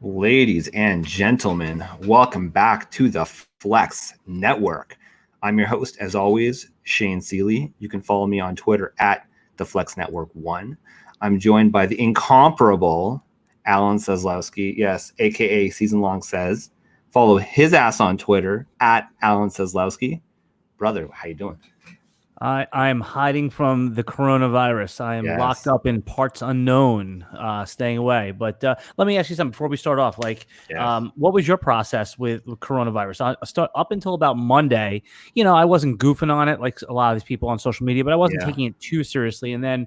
Ladies and gentlemen, welcome back to the Flex Network. I'm your host, as always, Shane Seeley. You can follow me on Twitter at the Flex Network 1. I'm joined by the incomparable Alan Seslowski, yes, aka Season Long Says. Follow his ass on Twitter at Alan Seslowski. Brother, how you doing? I'm hiding from the coronavirus. I am locked up in parts unknown, staying away. But let me ask you something before we start off. What was your process with coronavirus? Up until about Monday, I wasn't goofing on it like a lot of these people on social media, but I wasn't taking it too seriously. And then,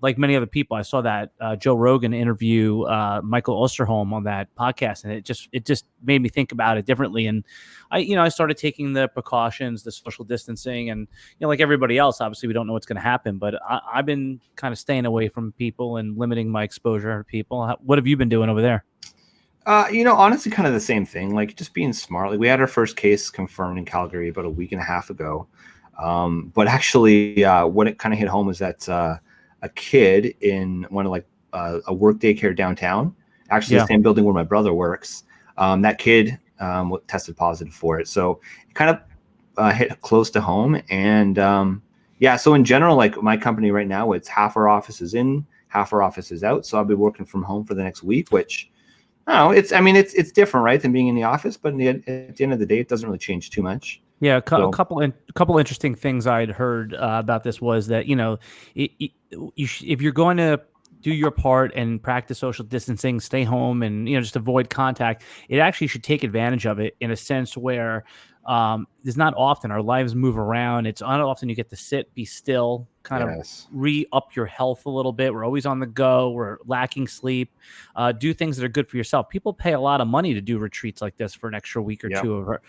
like many other people, I saw that Joe Rogan interview Michael Osterholm on that podcast, and it just made me think about it differently. And I started taking the precautions, the social distancing, and like everybody else, obviously we don't know what's going to happen, but I've been kind of staying away from people and limiting my exposure to people. What have you been doing over there? Honestly, kind of the same thing, like just being smart. Like we had our first case confirmed in Calgary about a week and a half ago. But actually, what it kind of hit home was that a kid in one of a work daycare downtown, actually the same building where my brother works, that kid tested positive for it. So it kind of hit close to home. And so in general, like my company right now, it's half our office is in, half our office is out. So I'll be working from home for the next week, which it's different, right, than being in the office. But at the end of the day, it doesn't really change too much. Yeah, a couple interesting things I'd heard about this was that if you're going to do your part and practice social distancing, stay home, and just avoid contact, it actually should take advantage of it in a sense where there's not often our lives move around. It's not often you get to sit, be still, kind of re-up your health a little bit. We're always on the go. We're lacking sleep. Do things that are good for yourself. People pay a lot of money to do retreats like this for an extra week or two of her.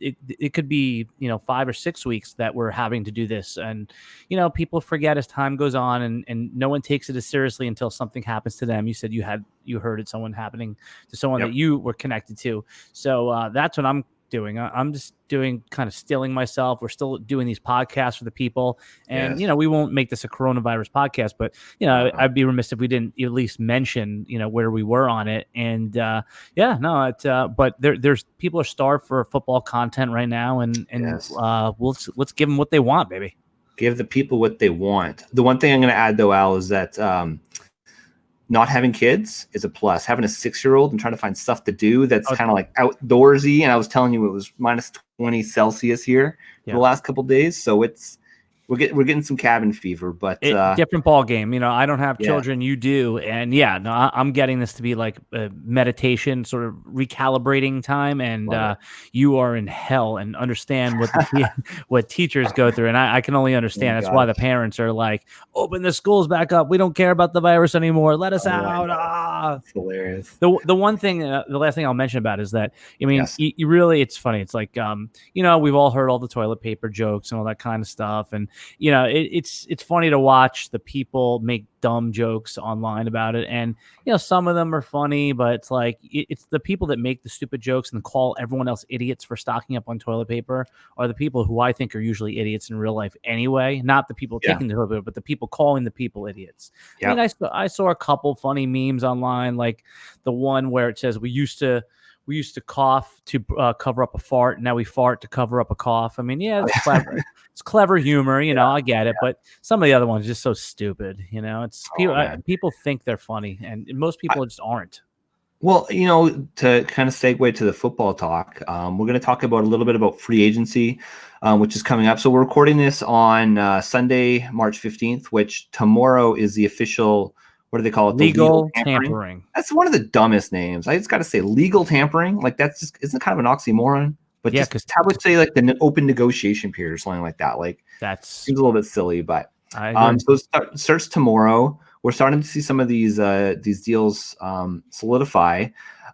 It could be 5 or 6 weeks that we're having to do this, and people forget as time goes on, and no one takes it as seriously until something happens to them. You said you heard it happening to someone that you were connected to. So that's what I'm doing. I'm just doing kind of stilling myself. We're still doing these podcasts for the people, and we won't make this a coronavirus podcast, but I'd be remiss if we didn't at least mention where we were on it. And but there's people are starved for football content right now, and let's give them what they want, baby. Give the people what they want. The one thing I'm going to add though, Al, is that not having kids is a plus. Having a 6-year-old and trying to find stuff to do that's kind of like outdoorsy. And I was telling you it was minus 20 Celsius here for the last couple of days. So we're getting some cabin fever, but different ball game. I don't have children, you do, and I'm getting this to be like a meditation, sort of recalibrating time, and you are in hell and understand what what teachers go through, and I can only understand. That's why the parents are like, open the schools back up. We don't care about the virus anymore. Let us out. It's hilarious. The one thing, the last thing I'll mention about is that you really, it's funny. It's like we've all heard all the toilet paper jokes and all that kind of stuff, and it's funny to watch the people make dumb jokes online about it, and some of them are funny, but it's like it's the people that make the stupid jokes and call everyone else idiots for stocking up on toilet paper are the people who I think are usually idiots in real life anyway. Not the people taking the toilet paper, but the people calling the people idiots. I mean, I saw a couple funny memes online, like the one where it says we used to cough to cover up a fart. Now we fart to cover up a cough. I mean, it's clever. It's clever humor, I get it. But some of the other ones are just so stupid. It's people think they're funny, and most people just aren't. Well, to kind of segue to the football talk, we're going to talk about a little bit about free agency, which is coming up. So we're recording this on Sunday, March 15th, which tomorrow is the official. What do they call it? Legal tampering. That's one of the dumbest names. I just got to say, legal tampering. Like that's just isn't kind of an oxymoron. But because how would say like the open negotiation period or something like that? Like that seems a little bit silly. But so it starts tomorrow. We're starting to see some of these deals solidify.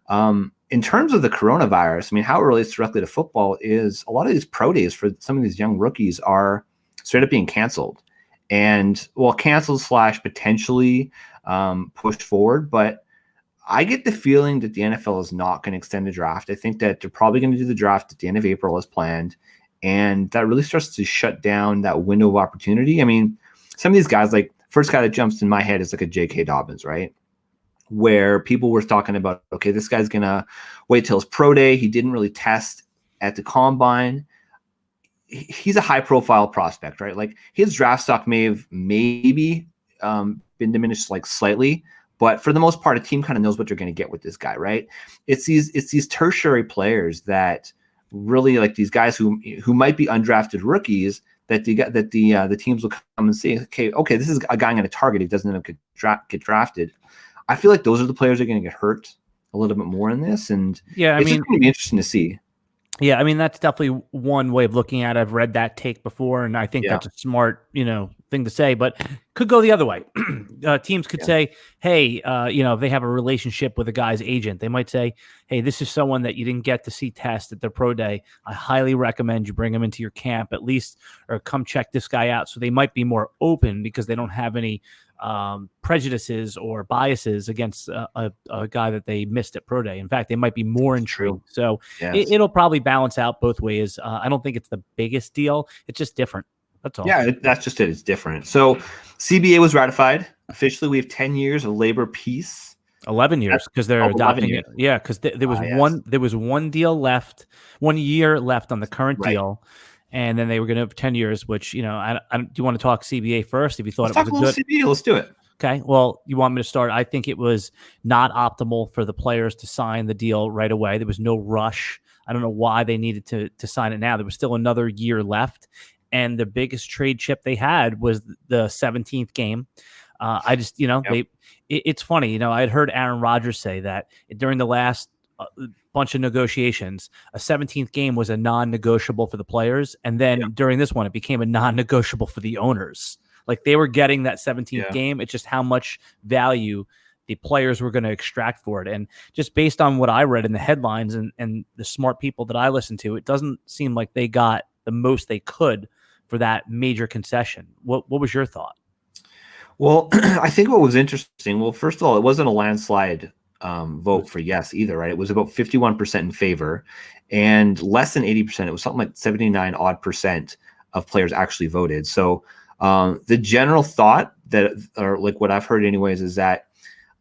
In terms of the coronavirus, I mean, how it relates directly to football is a lot of these pro days for some of these young rookies are straight up being canceled, and canceled / potentially pushed forward. But I get the feeling that the NFL is not going to extend the draft. I think that they're probably going to do the draft at the end of April as planned, and that really starts to shut down that window of opportunity. I mean, some of these guys, like first guy that jumps in my head is like a J.K. Dobbins, right? where people were talking about, okay, this guy's going to wait till his pro day. He didn't really test at the combine. He's a high profile prospect, right? Like his draft stock may have maybe been diminished like slightly, but for the most part, a team kind of knows what they're going to get with this guy, right? It's these tertiary players that really, like, these guys who might be undrafted rookies that the teams will come and say, okay, this is a guy I'm going to target. He doesn't end up get drafted. I feel like those are the players that are going to get hurt a little bit more in this, and it's just going to be interesting to see. Yeah, I mean, that's definitely one way of looking at it. I've read that take before, and I think that's a smart, thing to say, but could go the other way. Teams could say, hey, if they have a relationship with a guy's agent, they might say, hey, this is someone that you didn't get to see test at their pro day. I highly recommend you bring him into your camp at least, or come check this guy out. So they might be more open because they don't have any prejudices or biases against a guy that they missed at pro day. In fact, they might be more intrigued. So it'll probably balance out both ways. I don't think it's the biggest deal. It's just different. That's all. Yeah, that's just it. It's different. So CBA was ratified. Officially, we have 10 years of labor peace. 11 years because they're adopting it. Yeah, because there was one deal left, 1 year left on the current deal. And then they were going to have 10 years, which, do you want to talk CBA first? If you thought it was a good CBA, let's do it. Okay. Well, you want me to start? I think it was not optimal for the players to sign the deal right away. There was no rush. I don't know why they needed to sign it now. There was still another year left. And the biggest trade chip they had was the 17th game. I just, it's funny. I had heard Aaron Rodgers say that during the last bunch of negotiations, a 17th game was a non-negotiable for the players. And then during this one, it became a non-negotiable for the owners. Like they were getting that 17th game. It's just how much value the players were going to extract for it. And just based on what I read in the headlines and the smart people that I listened to, it doesn't seem like they got the most they could for that major concession. What was your thought? Well, I think what was interesting, well, first of all, it wasn't a landslide vote for yes either, right? It was about 51% in favor and less than 80%. It was something like 79 odd percent of players actually voted. So the general thought that, or like what I've heard anyways, is that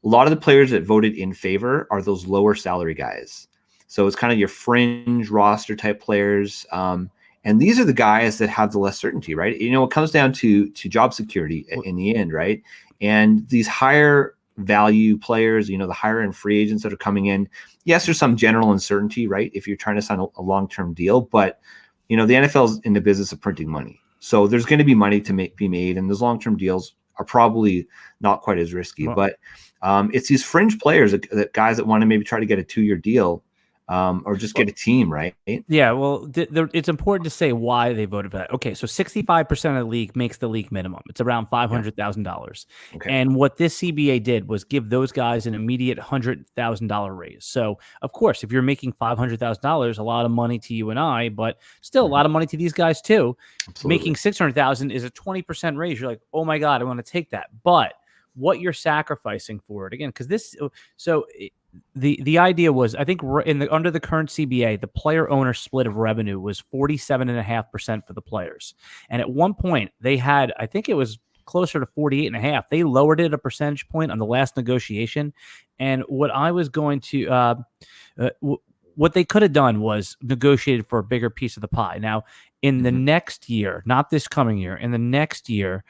a lot of the players that voted in favor are those lower salary guys. So it's kind of your fringe roster type players. And these are the guys that have the less certainty, right? It comes down to job security in the end, right? And these higher value players, the higher end free agents that are coming in, yes, there's some general uncertainty, right? If you're trying to sign a long-term deal, but the NFL is in the business of printing money. So there's going to be money to be made, and those long-term deals are probably not quite as risky. Wow. But it's these fringe players, that guys that want to maybe try to get a 2-year deal. Or just get a team, right? Yeah, well, it's important to say why they voted for that. Okay, so 65% of the league makes the league minimum. It's around $500,000. Okay. And what this CBA did was give those guys an immediate $100,000 raise. So, of course, if you're making $500,000, a lot of money to you and I, but still a lot of money to these guys too. Absolutely. Making $600,000 is a 20% raise. You're like, oh my God, I want to take that. But what you're sacrificing for it, again, because the idea was, I think under the current CBA, the player owner split of revenue was 47.5% for the players. And at one point they had, I think it was closer to 48.5. They lowered it a percentage point on the last negotiation. And what I was going to, what they could have done was negotiated for a bigger piece of the pie. Now, in the next year, not this coming year, in the next year,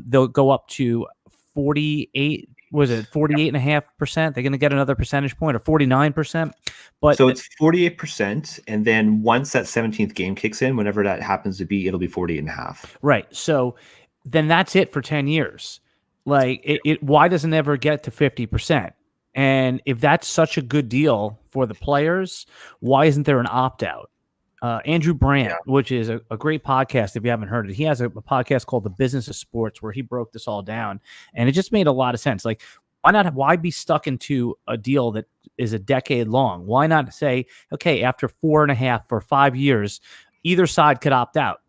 they'll go up to 48. Was it 48.5%? They're going to get another percentage point, or 49%. But so it's 48%, and then once that 17th game kicks in, whenever that happens to be, it'll be 48.5. Right. So then that's it for 10 years. Like why doesn't it ever get to 50%? And if that's such a good deal for the players, why isn't there an opt-out? Andrew Brandt, which is a great podcast if you haven't heard it. He has a podcast called The Business of Sports where he broke this all down, and it just made a lot of sense. Like, why be stuck into a deal that is a decade long? Why not say, okay, after 4.5 or 5 years, either side could opt out?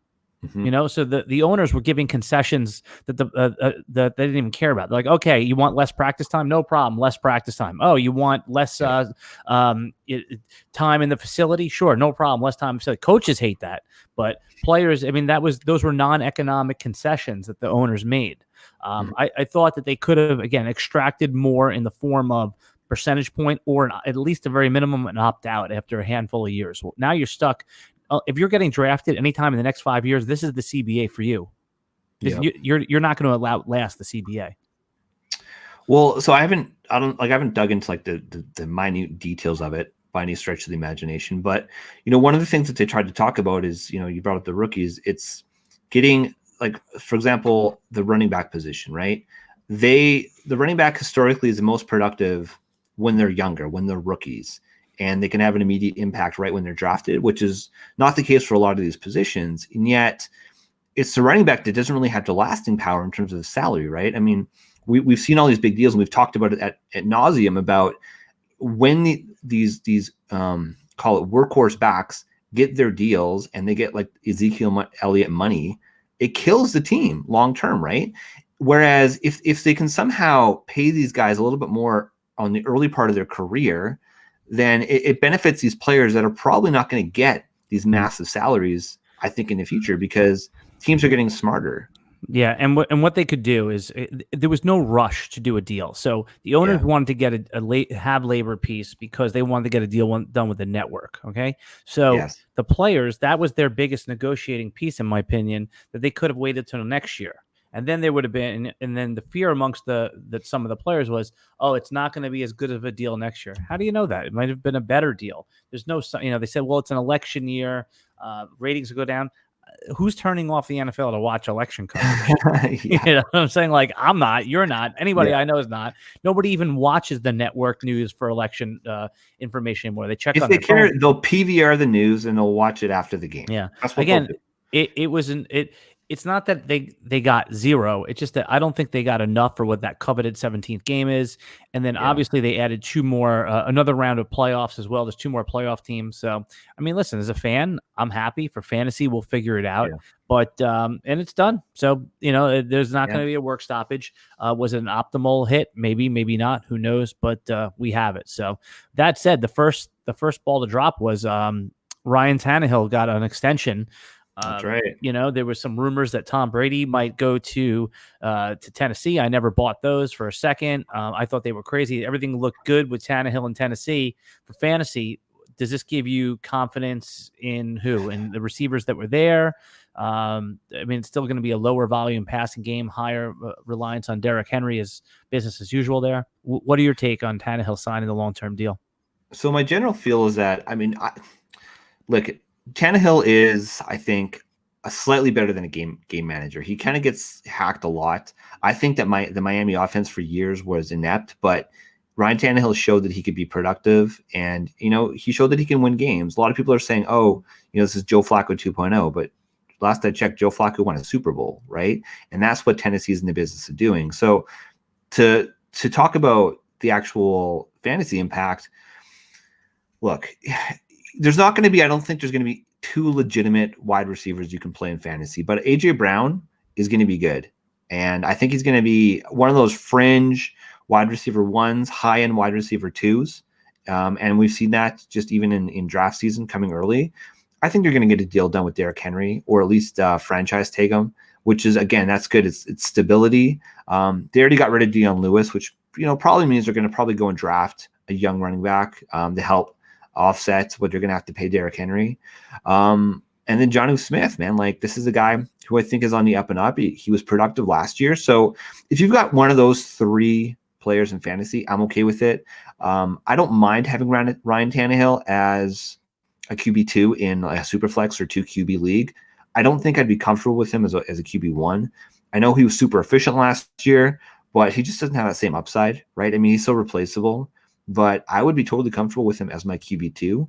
So the owners were giving concessions that that they didn't even care about. They're like, okay, you want less practice time? No problem, less practice time. Oh, you want less time in the facility? Sure, no problem, less time in the facility. Coaches hate that, but players, I mean, those were non-economic concessions that the owners made. I thought that they could have, again, extracted more in the form of percentage point or at least a very minimum and opt out after a handful of years. Well, now you're stuck. If you're getting drafted anytime in the next 5 years, this is the CBA for you. Yep. You're not going to outlast the CBA. Well, so I haven't dug into like the minute details of it by any stretch of the imagination. But, one of the things that they tried to talk about is, you brought up the rookies. It's getting, like, for example, the running back position, right? The running back historically is the most productive when they're younger, when they're rookies, and they can have an immediate impact right when they're drafted, which is not the case for a lot of these positions. And yet it's the running back that doesn't really have the lasting power in terms of the salary, right? I mean, we've seen all these big deals, and we've talked about it at nauseum about when these call it workhorse backs get their deals and they get like Ezekiel Elliott money, it kills the team long term, right? Whereas if they can somehow pay these guys a little bit more on the early part of their career, then it benefits these players that are probably not going to get these massive salaries, I think, in the future, because teams are getting smarter. Yeah, and what they could do is there was no rush to do a deal. So the owners wanted to get have labor peace because they wanted to get a deal done with the network. Okay, so the players, that was their biggest negotiating piece, in my opinion, that they could have waited till next year. And then there would have been, and then the fear amongst some of the players was, oh, it's not going to be as good of a deal next year. How do you know that? It might have been a better deal. There's no, they said, well, it's an election year, ratings will go down. Who's turning off the NFL to watch election coverage? You know what I'm saying? Like, I'm not, you're not, anybody I know is not. Nobody even watches the network news for election information anymore. They check if on they their care, phone. they'll PVR the news and they'll watch it after the game. Yeah. That's what again, it's not that they got zero. It's just that I don't think they got enough for what that coveted 17th game is. And then obviously they added two more, another round of playoffs as well. There's two more playoff teams. So, I mean, listen, as a fan, I'm happy. For fantasy, we'll figure it out. Yeah. But, and it's done. So, there's not going to be a work stoppage. Was it an optimal hit? Maybe, maybe not. Who knows? But we have it. So that said, the first ball to drop was Ryan Tannehill got an extension. That's right. There was some rumors that Tom Brady might go to Tennessee. I never bought those for a second. I thought they were crazy. Everything looked good with Tannehill in Tennessee. For fantasy, does this give you confidence in who? In the receivers that were there? I mean, it's still going to be a lower volume passing game, higher reliance on Derrick Henry as business as usual there. What are your take on Tannehill signing the long-term deal? So my general feel is that, I mean, look, Tannehill is, I think, a slightly better than a game manager. He kind of gets hacked a lot. I think that the Miami offense for years was inept, but Ryan Tannehill showed that he could be productive, and he showed that he can win games. A lot of people are saying, "Oh, this is Joe Flacco 2.0," but last I checked, Joe Flacco won a Super Bowl, right? And that's what Tennessee's in the business of doing. So to talk about the actual fantasy impact, look. There's not going to be, I don't think there's going to be two legitimate wide receivers you can play in fantasy, but AJ Brown is going to be good. And I think he's going to be one of those fringe wide receiver ones, high-end wide receiver twos. And we've seen that just even in draft season coming early. I think you're going to get a deal done with Derrick Henry, or at least franchise tag him, which is, again, that's good. It's stability. They already got rid of Dion Lewis, which probably means they're going to probably go and draft a young running back to help offset what you're going to have to pay Derrick Henry. And then Jonnu Smith, man, like, this is a guy who I think is on the up and up. He was productive last year. So if you've got one of those three players in fantasy, I'm okay with it. I don't mind having Ryan Tannehill as a QB2 in a Superflex or 2 QB league. I don't think I'd be comfortable with him as a QB1. I know he was super efficient last year, but he just doesn't have that same upside, right? I mean, he's so replaceable. But I would be totally comfortable with him as my QB2.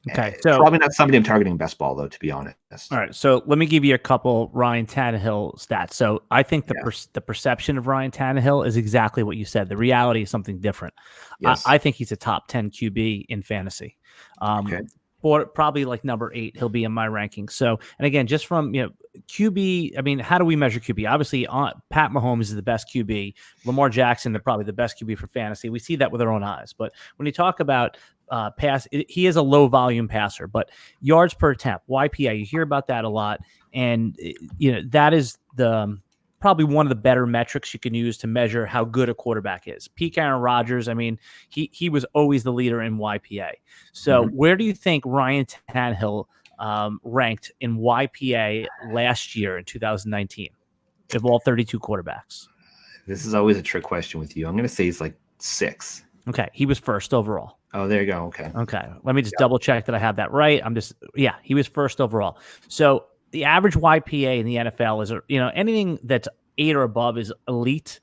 Okay, so probably not somebody I'm targeting best ball, though, to be honest. All right, so let me give you a couple Ryan Tannehill stats. So I think the perception of Ryan Tannehill is exactly what you said. The reality is something different. Yes. I think he's a top 10 QB in fantasy. Okay. Or probably like number 8, he'll be in my rankings. So, and again, just from, QB, I mean, how do we measure QB? Obviously, Pat Mahomes is the best QB. Lamar Jackson, they're probably the best QB for fantasy. We see that with our own eyes. But when you talk about pass, he is a low volume passer, but yards per attempt, YPA, you hear about that a lot. And, that is probably one of the better metrics you can use to measure how good a quarterback is. Peak Aaron Rodgers, I mean, he was always the leader in YPA. So where do you think Ryan Tannehill ranked in YPA last year in 2019 of all 32 quarterbacks? This is always a trick question with you. I'm going to say he's like 6. Okay. He was first overall. Oh, there you go. Okay. Let me just double check that I have that right. He was first overall. So the average YPA in the NFL is, anything that's 8 or above is elite.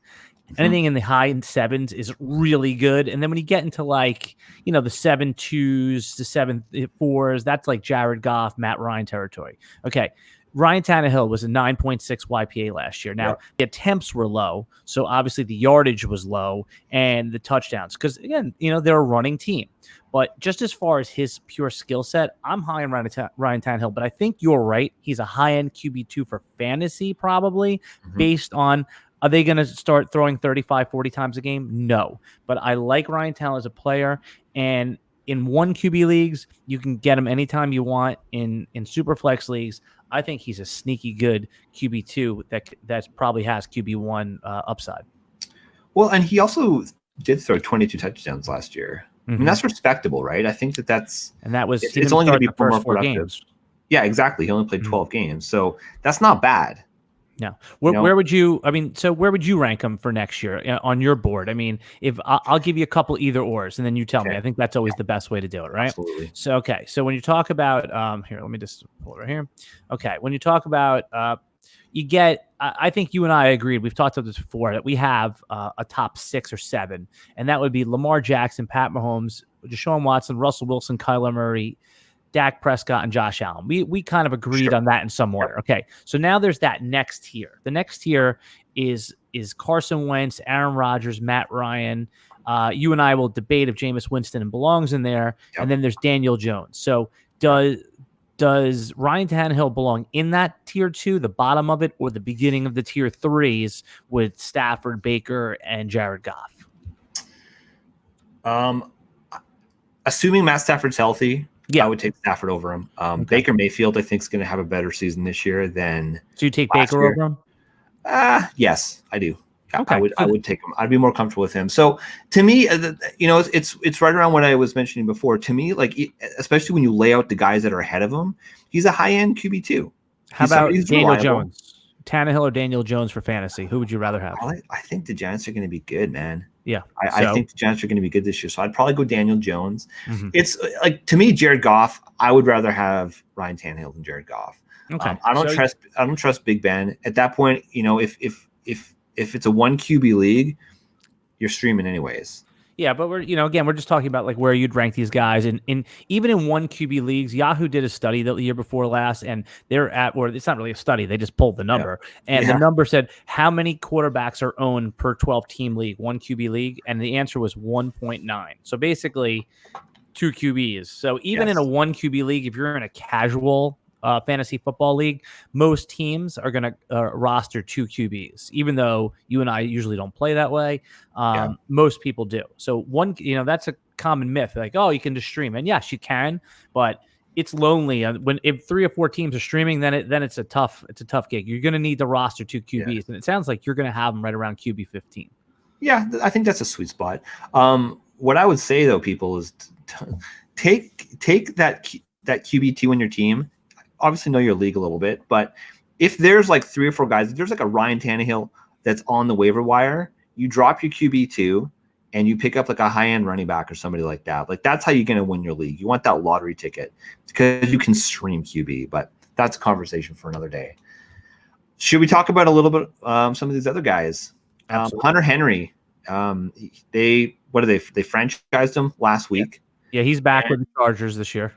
Anything in the high 7s is really good. And then when you get into the 7.2s, the 7.4s, that's like Jared Goff, Matt Ryan territory. Okay. Ryan Tannehill was a 9.6 YPA last year. Now, the attempts were low, so obviously the yardage was low and the touchdowns. Because, again, they're a running team. But just as far as his pure skill set, I'm high on Ryan Tannehill. But I think you're right. He's a high-end QB2 for fantasy probably based on are they going to start throwing 35, 40 times a game? No. But I like Ryan Tannehill as a player, and in 1 QB leagues, you can get him anytime you want. In super flex leagues, I think he's a sneaky good QB2 that probably has QB1 upside. Well, and he also did throw 22 touchdowns last year. I mean, that's respectable, right? I think that's and that was it's only going to be more productive. Games. Yeah, exactly. He only played 12 games, so that's not bad. No. Where would you? I mean, so where would you rank him for next year on your board? I mean, if I'll give you a couple either ors, and then you tell me. I think that's always the best way to do it, right? Absolutely. So So when you talk about here, let me just pull it right here. Okay, when you talk about you get. I think you and I agreed. We've talked about this before that we have a top 6 or 7, and that would be Lamar Jackson, Pat Mahomes, Deshaun Watson, Russell Wilson, Kyler Murray, Dak Prescott, and Josh Allen. We kind of agreed on that in some order. Okay, so now there's that next tier. The next tier is Carson Wentz, Aaron Rodgers, Matt Ryan. You and I will debate if Jameis Winston belongs in there, and then there's Daniel Jones. So does Ryan Tannehill belong in that tier 2, the bottom of it, or the beginning of the tier 3s with Stafford, Baker, and Jared Goff? Assuming Matt Stafford's healthy, I would take Stafford over him. Baker Mayfield, I think, is going to have a better season this year than. So you take Baker over him? Yes, I do. Okay. I would take him. I'd be more comfortable with him. So to me, it's right around what I was mentioning before. To me, especially when you lay out the guys that are ahead of him, he's a high-end QB2. How about Daniel Jones? Tannehill or Daniel Jones for fantasy? Who would you rather have? I think the Giants are going to be good, man. Yeah. I think the Giants are going to be good this year. So I'd probably go Daniel Jones. It's to me, Jared Goff, I would rather have Ryan Tannehill than Jared Goff. Okay. I don't trust Big Ben. At that point, if it's a 1 QB league, you're streaming anyways. Yeah, but we're just talking about where you'd rank these guys, and even in 1 QB leagues, Yahoo did a study the year before last, and they're it's not really a study, they just pulled the number, and the number said how many quarterbacks are owned per 12-team league, 1 QB league, and the answer was 1.9. So basically, 2 QBs. So even in a 1 QB league, if you're in a casual fantasy football league, most teams are going to roster 2 QBs, even though you and I usually don't play that way. Most people do. So that's a common myth. You can just stream, and yes, you can, but it's lonely. If 3 or 4 teams are streaming, then it's a tough gig. You're going to need to roster 2 QBs, and it sounds like you're going to have them right around QB 15. Yeah, I think that's a sweet spot. What I would say though, people, is take that QB2 in your team. Obviously know your league a little bit, but if there's 3 or 4 guys, if there's a Ryan Tannehill that's on the waiver wire, you drop your QB2 and you pick up a high-end running back or somebody like that. That's how you're going to win your league. You want that lottery ticket because you can stream QB, but that's a conversation for another day. Should we talk about a little bit some of these other guys? Hunter Henry, they franchised him last week. Yeah, he's back with the Chargers this year.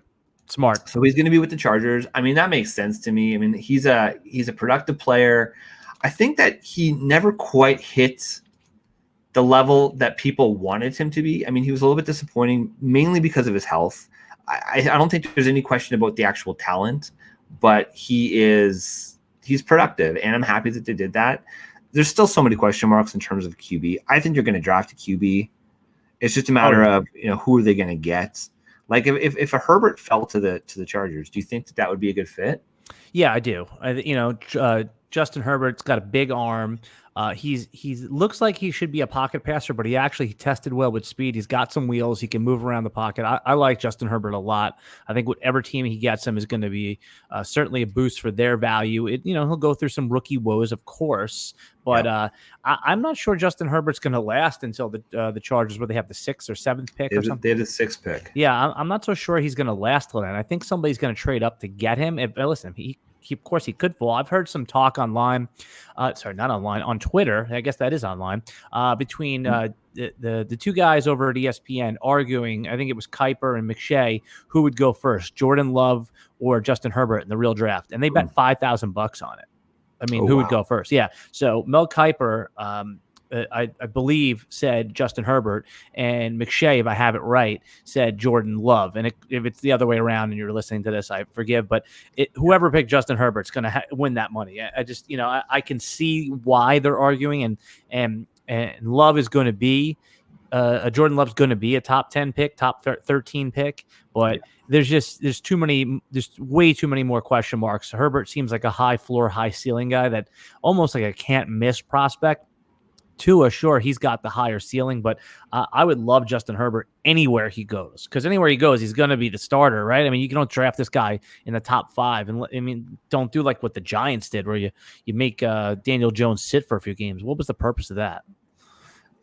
Smart. So he's going to be with the Chargers. I mean, that makes sense to me. I mean, he's a productive player. I think that he never quite hit the level that people wanted him to be. I mean, he was a little bit disappointing, mainly because of his health. I don't think there's any question about the actual talent, but he's productive, and I'm happy that they did that. There's still so many question marks in terms of QB. I think you're going to draft a QB. It's just a matter of who are they going to get. If a Herbert fell to the Chargers, do you think that would be a good fit? Yeah, I do. Justin Herbert's got a big arm. He's looks like he should be a pocket passer, but he tested well with speed. He's got some wheels. He can move around the pocket. I like Justin Herbert a lot. I think whatever team he gets him is going to be certainly a boost for their value. He'll go through some rookie woes, of course, but I'm not sure Justin Herbert's going to last until the Chargers, where they have the 6th or 7th pick or something. They had the 6th pick. Yeah, I'm not so sure he's going to last till then. I think somebody's going to trade up to get him. Listen, of course, he could fall. I've heard some talk online, not online, on Twitter. I guess that is online, between the two guys over at ESPN arguing. I think it was Kuiper and McShay who would go first, Jordan Love or Justin Herbert in the real draft, and they bet $5,000 on it. I mean, who would go first? Yeah. So Mel Kiper, I believe, said Justin Herbert, and McShay, if I have it right, said Jordan Love. And if it's the other way around and you're listening to this, I forgive. But whoever picked Justin Herbert's going to win that money. I just, I can see why they're arguing, and Love is going to be Jordan Love's going to be a top 10 pick, top 13 pick. But there's way too many more question marks. Herbert seems like a high floor, high ceiling guy, that almost like a can't miss prospect. Tua, sure, he's got the higher ceiling, but I would love Justin Herbert anywhere he goes, because anywhere he goes, he's going to be the starter, right? I mean, you don't draft this guy in the top 5, and don't do like what the Giants did, where you make Daniel Jones sit for a few games. What was the purpose of that?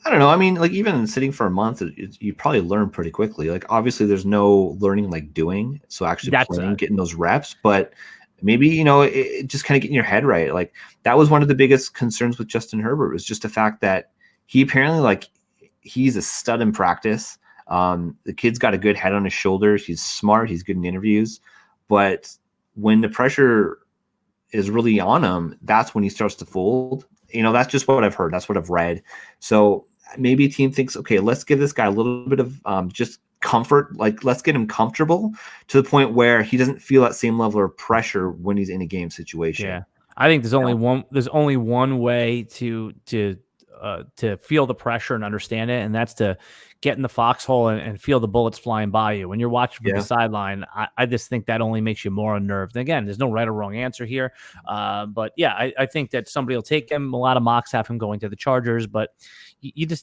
I don't know. I mean, like, even sitting for a month, you probably learn pretty quickly. Like, obviously, there's no learning like doing, so actually playing, getting those reps, but maybe, it just kind of getting your head right. Like, that was one of the biggest concerns with Justin Herbert, was just the fact that he apparently, he's a stud in practice. The kid's got a good head on his shoulders. He's smart. He's good in interviews. But when the pressure is really on him, that's when he starts to fold. That's just what I've heard. That's what I've read. So maybe a team thinks, okay, let's give this guy a little bit of just comfort. Like, let's get him comfortable to the point where he doesn't feel that same level of pressure when he's in a game situation. Yeah, I think there's only one way to feel the pressure and understand it, and that's to get in the foxhole and feel the bullets flying by you. When you're watching from the sideline, I just think that only makes you more unnerved. And again, there's no right or wrong answer here. But yeah, I think that somebody will take him. A lot of mocks have him going to the Chargers, but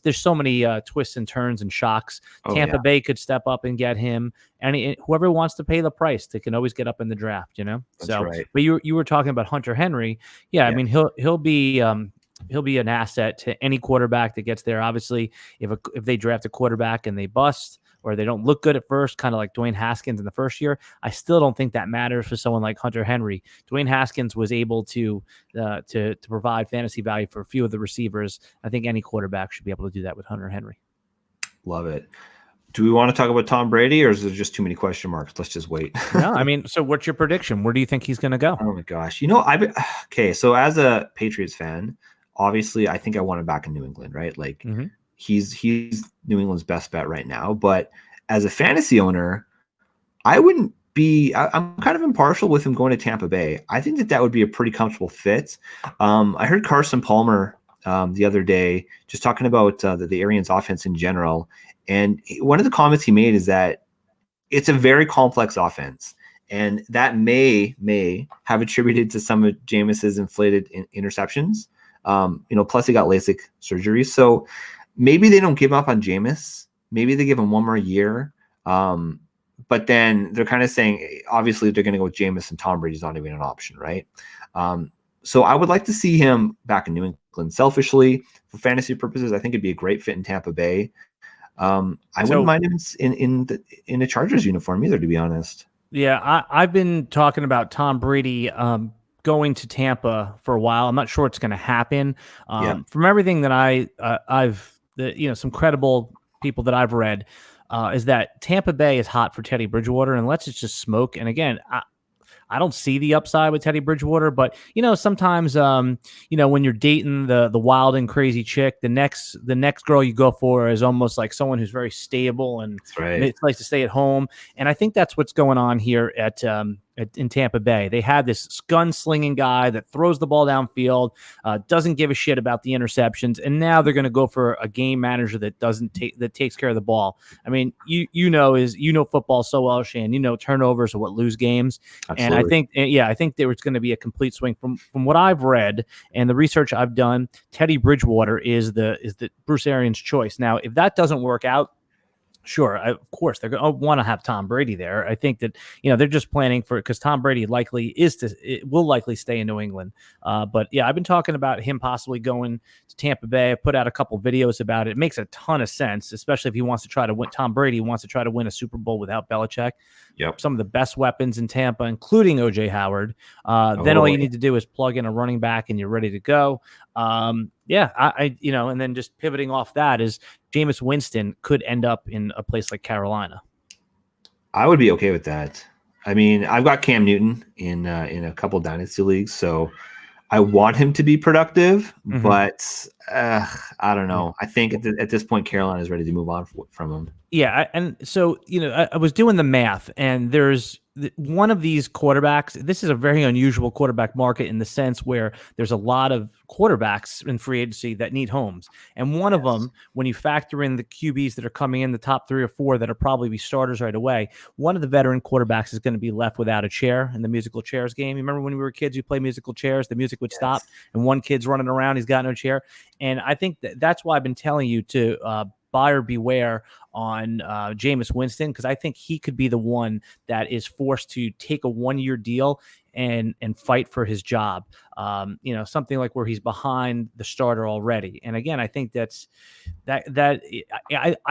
there's so many twists and turns and shocks. Tampa Bay could step up and get him. And whoever wants to pay the price, they can always get up in the draft, That's right. But you were talking about Hunter Henry. Yeah. I mean, he'll be an asset to any quarterback that gets there. Obviously, if they draft a quarterback and they bust, or they don't look good at first, kind of like Dwayne Haskins in the first year, I still don't think that matters for someone like Hunter Henry. Dwayne Haskins was able to provide fantasy value for a few of the receivers. I think any quarterback should be able to do that with Hunter Henry. Love it. Do we want to talk about Tom Brady, or is there just too many question marks? Let's just wait. No, I mean, so what's your prediction? Where do you think he's going to go? Oh my gosh. So as a Patriots fan, obviously, I think I want him back in New England, right? Like, he's New England's best bet right now. But as a fantasy owner, I'm kind of impartial with him going to Tampa Bay. I think that would be a pretty comfortable fit. I heard Carson Palmer the other day just talking about the Arians offense in general. And one of the comments he made is that it's a very complex offense. And that may have attributed to some of Jameis's inflated interceptions. Plus he got LASIK surgery. So maybe they don't give up on Jameis. Maybe they give him one more year. But then they're kind of saying, obviously, they're going to go with Jameis, and Tom Brady's not even an option, right? So I would like to see him back in New England. Selfishly, for fantasy purposes, I think it'd be a great fit in Tampa Bay. I wouldn't mind him in a Chargers uniform either, to be honest. Yeah, I've been talking about Tom Brady going to Tampa for a while. I'm not sure it's going to happen. From everything that I've some credible people that I've read, is that Tampa Bay is hot for Teddy Bridgewater, unless it's just smoke. And again, I don't see the upside with Teddy Bridgewater, but sometimes when you're dating the wild and crazy chick, the next girl you go for is almost like someone who's very stable and it's nice to stay at home. And I think that's what's going on here at in Tampa Bay. They had this gun-slinging guy that throws the ball downfield, doesn't give a shit about the interceptions, and now they're going to go for a game manager that takes care of the ball. I mean, you know football so well, Shane. You know turnovers are what lose games. Absolutely. And I think there was going to be a complete swing from what I've read and the research I've done. Teddy Bridgewater is the Bruce Arians' choice. Now, if that doesn't work out, sure, of course they're going to want to have Tom Brady there. I think that they're just planning for, because Tom Brady will likely stay in New England. But yeah, I've been talking about him possibly going to Tampa Bay. I put out a couple videos about it. It makes a ton of sense, especially if he wants to try to win. Tom Brady wants to try to win a Super Bowl without Belichick. Yep. Some of the best weapons in Tampa, including OJ Howard. Then all you need to do is plug in a running back and you're ready to go. Yeah, and then just pivoting off that is Jameis Winston could end up in a place like Carolina. I would be okay with that. I mean, I've got Cam Newton in a couple dynasty leagues, so I want him to be productive, but I don't know. I think at this point, Carolina is ready to move on from him. Yeah, and so I was doing the math, and there's one of these quarterbacks. This is a very unusual quarterback market in the sense where there's a lot of quarterbacks in free agency that need homes, and one of them, when you factor in the QBs that are coming in, the top 3 or 4 that are probably be starters right away, one of the veteran quarterbacks is going to be left without a chair in the musical chairs game. You remember when we were kids, you play musical chairs, the music would stop, and one kid's running around, he's got no chair. And I think that's why I've been telling you to buyer beware on Jameis Winston, because I think he could be the one that is forced to take a 1-year deal and fight for his job. Something like where he's behind the starter already. And again, I think I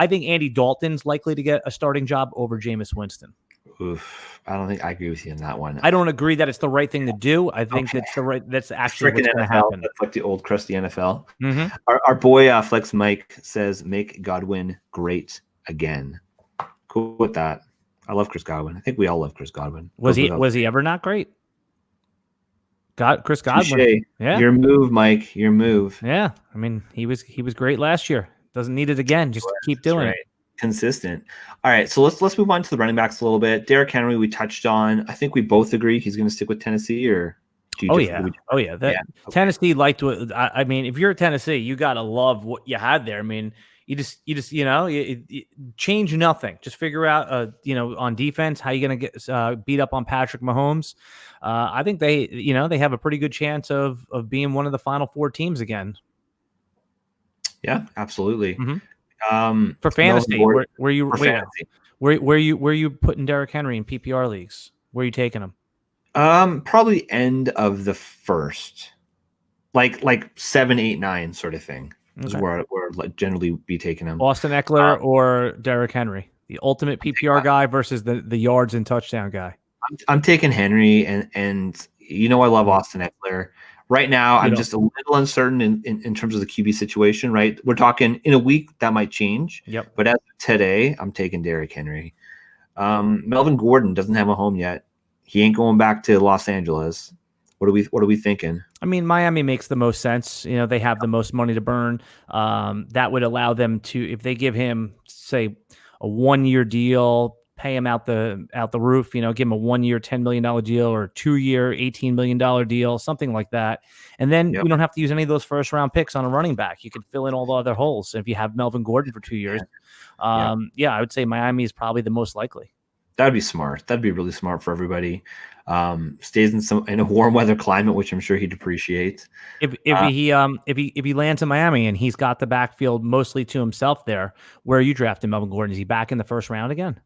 think Andy Dalton's likely to get a starting job over Jameis Winston. Oof, I don't think I agree with you on that one. I don't agree that it's the right thing to do. I think that's actually what's going to happen. That's like the old crusty NFL. Mm-hmm. Our boy Flex Mike says, "Make Godwin great again." Cool with that. I love Chris Godwin. I think we all love Chris Godwin. Was he ever not great? Chris Godwin. Touché. Yeah. Your move, Mike. Your move. Yeah. I mean, he was great last year. Doesn't need it again. Just keep doing it. Consistent. All right, so let's move on to the running backs a little bit. Derrick Henry, we touched on. I think we both agree he's going to stick with Tennessee, or Tennessee liked what I mean. If you're at Tennessee, you got to love what you had there. I mean, you just you change nothing. Just figure out on defense how you're going to get beat up on Patrick Mahomes. I think they have a pretty good chance of being one of the Final 4 teams again. Yeah, absolutely. Mm-hmm. For fantasy, where you putting Derrick Henry in PPR leagues? Where are you taking him? Probably end of the first, like 7, 8, 9 sort of thing. Okay. Is where generally be taking him. Austin Eckler or Derrick Henry, the ultimate PPR guy versus the yards and touchdown guy. I'm taking Henry, and I love Austin Eckler. Right now, I'm just a little uncertain in terms of the QB situation, right? We're talking in a week that might change. Yep. But as of today, I'm taking Derrick Henry. Melvin Gordon doesn't have a home yet. He ain't going back to Los Angeles. What are we thinking? I mean, Miami makes the most sense. They have the most money to burn. That would allow them to, if they give him, say, a 1-year deal, pay him out the roof, give him a 1-year $10 million deal or a 2-year $18 million deal, something like that. And then you don't have to use any of those first round picks on a running back. You can fill in all the other holes. If you have Melvin Gordon for 2 years, I would say Miami is probably the most likely. That'd be smart. That'd be really smart for everybody. Stays in a warm weather climate, which I'm sure he'd appreciate. If he lands in Miami and he's got the backfield mostly to himself there, where are you drafting Melvin Gordon? Is he back in the first round again?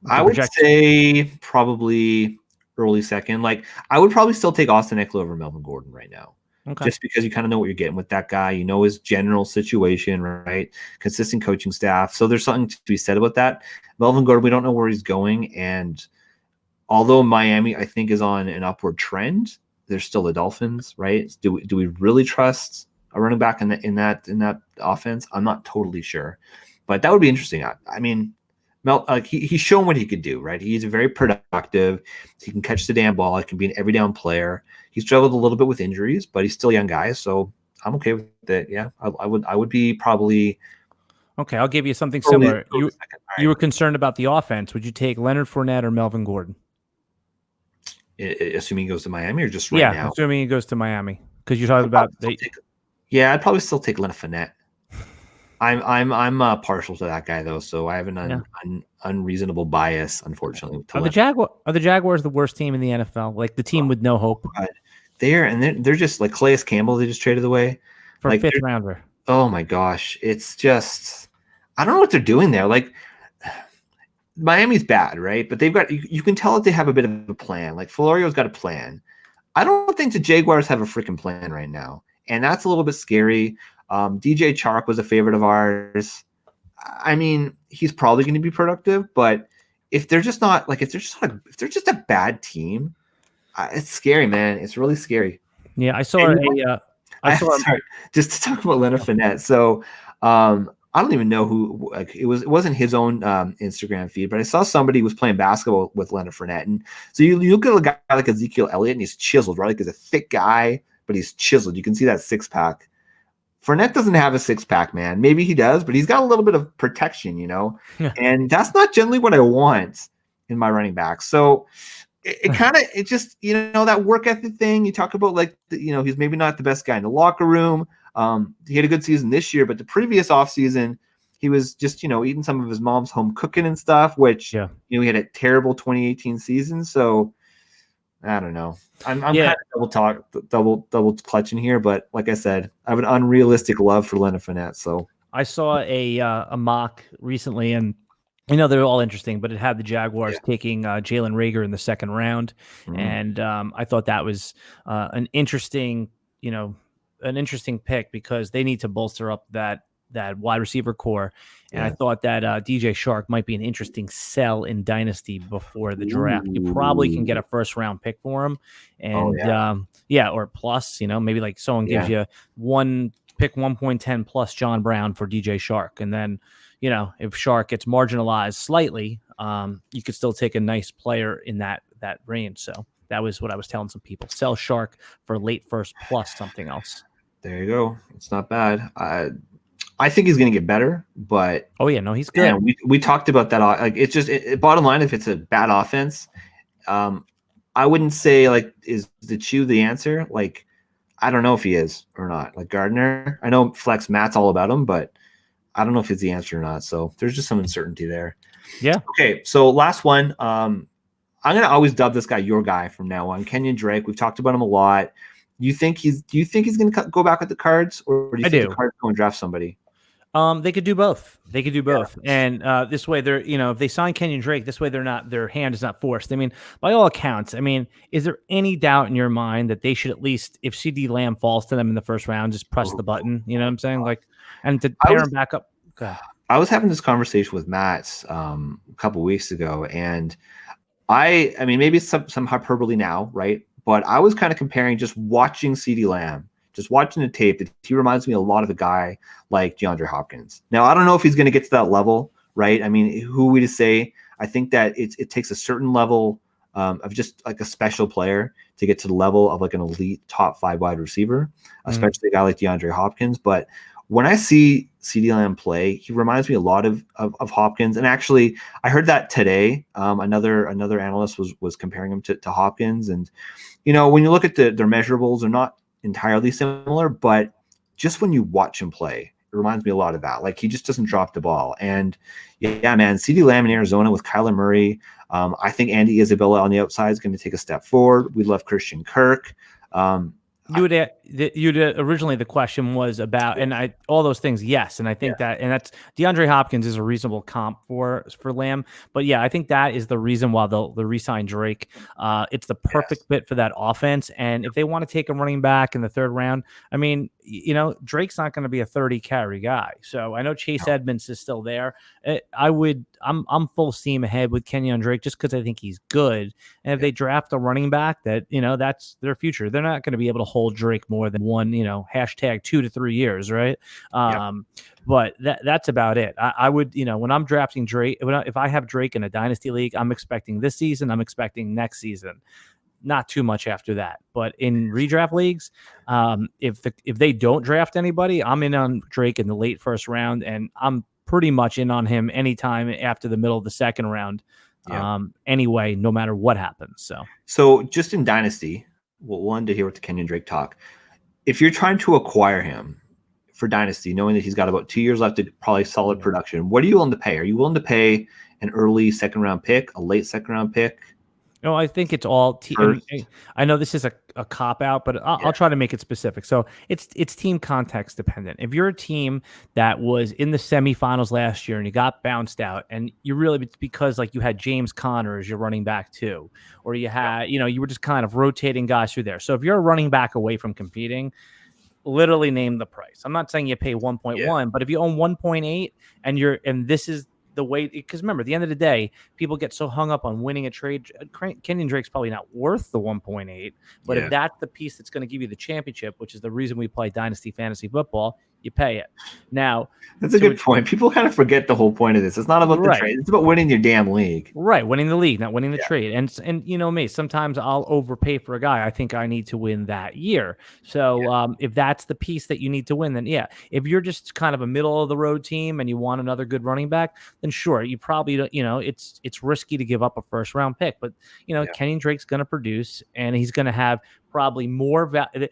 I would say probably early second. Like, I would probably still take Austin Eckler over Melvin Gordon right now. Okay. Just because you kind of know what you're getting with that guy. You know his general situation, right? Consistent coaching staff. So there's something to be said about that. Melvin Gordon, we don't know where he's going. And although Miami, I think, is on an upward trend, there's still the Dolphins, right? Do we really trust a running back in that offense? I'm not totally sure. But that would be interesting. I mean, he's shown what he could do, right? He's very productive. He can catch the damn ball. He can be an every down player. He struggled a little bit with injuries, but he's still a young guy, so I'm okay with it. Yeah, I would be probably Okay, I'll give you something similar. You were concerned about the offense. Would you take Leonard Fournette or Melvin Gordon? Assuming he goes to Miami or just right now? Assuming he goes to Miami, because you're talking about I'd probably still take Leonard Fournette. I'm partial to that guy though, so I have an unreasonable bias, unfortunately. Are the Jaguars the worst team in the NFL? Like the team with no hope? They're just like Calais Campbell. They just traded away for a 5th rounder. Oh my gosh, it's just I don't know what they're doing there. Like Miami's bad, right? But they've got you can tell that they have a bit of a plan. Like Florio's got a plan. I don't think the Jaguars have a freaking plan right now, and that's a little bit scary. DJ Chark was a favorite of ours. I mean, he's probably going to be productive, but if they're just not like if they're just a bad team, it's scary, man. It's really scary. Yeah, I saw sorry, just to talk about Leonard Fournette. So I don't even know who. Like it wasn't his own Instagram feed, but I saw somebody was playing basketball with Leonard Fournette, and so you look at a guy like Ezekiel Elliott, and he's chiseled, right? Like he's a thick guy, but he's chiseled. You can see that 6-pack. Fournette doesn't have a 6-pack, man. Maybe he does, but he's got a little bit of protection, and that's not generally what I want in my running back. So it just, that work ethic thing you talk about, like, he's maybe not the best guy in the locker room. He had a good season this year, but the previous offseason, he was just, eating some of his mom's home cooking and stuff, which, he had a terrible 2018 season. So I don't know. I'm kind of double clutching here, but like I said, I have an unrealistic love for Leonard Fournette. So I saw a mock recently, and they're all interesting, but it had the Jaguars taking Jalen Reagor in the 2nd round, and I thought that was an interesting pick because they need to bolster up that wide receiver core. And I thought that DJ Chark might be an interesting sell in Dynasty before the draft. You probably can get a 1st-round pick for him. And or plus, maybe like someone gives you pick 1.10 plus John Brown for DJ Chark. And then, if Chark gets marginalized slightly, you could still take a nice player in that range. So that was what I was telling some people. Sell Chark for late 1st plus something else. There you go. It's not bad. I think he's going to get better, but he's good. Yeah, we talked about that. Like it's just bottom line. If it's a bad offense, I wouldn't say like is the Chew the answer. Like I don't know if he is or not. Like Gardner, I know Flex Matt's all about him, but I don't know if it's the answer or not. So there's just some uncertainty there. Yeah. Okay. So last one. I'm going to always dub this guy your guy from now on. Kenyon Drake. We've talked about him a lot. Do you think he's going to go back with the Cards, or do you think the Cards go and draft somebody? They could do both. And this way they're, if they sign Kenyon Drake, this way their hand is not forced. I mean, by all accounts, is there any doubt in your mind that they should at least, if CD Lamb falls to them in the 1st round, just press the button? You know what I'm saying? Like, and to pair him back up. I was having this conversation with Matt a couple weeks ago, and I mean, maybe it's some hyperbole now, right? But I was kind of comparing just watching CD Lamb. Just watching the tape, he reminds me a lot of a guy like DeAndre Hopkins. Now, I don't know if he's going to get to that level, right? I mean, who are we to say? I think that it takes a certain level of just like a special player to get to the level of like an elite top 5 wide receiver, especially a guy like DeAndre Hopkins. But when I see CeeDee Lamb play, he reminds me a lot of Hopkins. And actually, I heard that today. Another analyst was comparing him to Hopkins. And, when you look at their measurables, they're not entirely similar, but just when you watch him play, it reminds me a lot of that. Like he just doesn't drop the ball. And yeah, man, CeeDee Lamb in Arizona with Kyler Murray. I think Andy Isabella on the outside is going to take a step forward. We love Christian Kirk. Originally the question was about, and all those things, yes, and I think that's DeAndre Hopkins is a reasonable comp for Lamb, but yeah, I think that is the reason why they'll re-sign Drake. It's the perfect fit for that offense, and if they want to take a running back in the 3rd round, I mean, Drake's not going to be a 30 carry guy. So I know Chase Edmonds is still there. I'm full steam ahead with Kenyon Drake just because I think he's good, and if they draft a running back that that's their future, they're not going to be able to hold Drake more than one, hashtag 2 to 3 years, right? But that's about it. I would, when I'm drafting Drake, if I have Drake in a dynasty league, I'm expecting this season, I'm expecting next season, not too much after that. But in redraft leagues, if they don't draft anybody, I'm in on Drake in the late 1st round, and I'm pretty much in on him anytime after the middle of the second round. Yeah. Anyway, no matter what happens. So just in Dynasty, we'll end to hear what the Kenyon Drake talk. If you're trying to acquire him for Dynasty, knowing that he's got about 2 years left to probably solid production, what are you willing to pay? Are you willing to pay an early second round pick, a late second round pick? No, I think it's all I know this is a cop out, but I'll try to make it specific. So it's team context dependent. If you're a team that was in the semifinals last year and you got bounced out, and you really, it's because like you had James Conner as your running back too, or you had you were just kind of rotating guys through there. So if you're a running back away from competing, literally name the price. I'm not saying you pay 1.1, but if you own 1.8 and this is the way, because remember, at the end of the day, people get so hung up on winning a trade. Kenyon Drake's probably not worth the 1.8, but if that's the piece that's going to give you the championship, which is the reason we play Dynasty Fantasy Football, you pay it. Now, that's a good point. People kind of forget the whole point of this. It's not about the trade. It's about winning your damn league. Right. Winning the league, not winning the trade. And you know me, sometimes I'll overpay for a guy I think I need to win that year. So if that's the piece that you need to win, then if you're just kind of a middle of the road team and you want another good running back, then sure, you probably, it's risky to give up a first round pick, but Kenyon Drake's going to produce and he's going to have probably more value.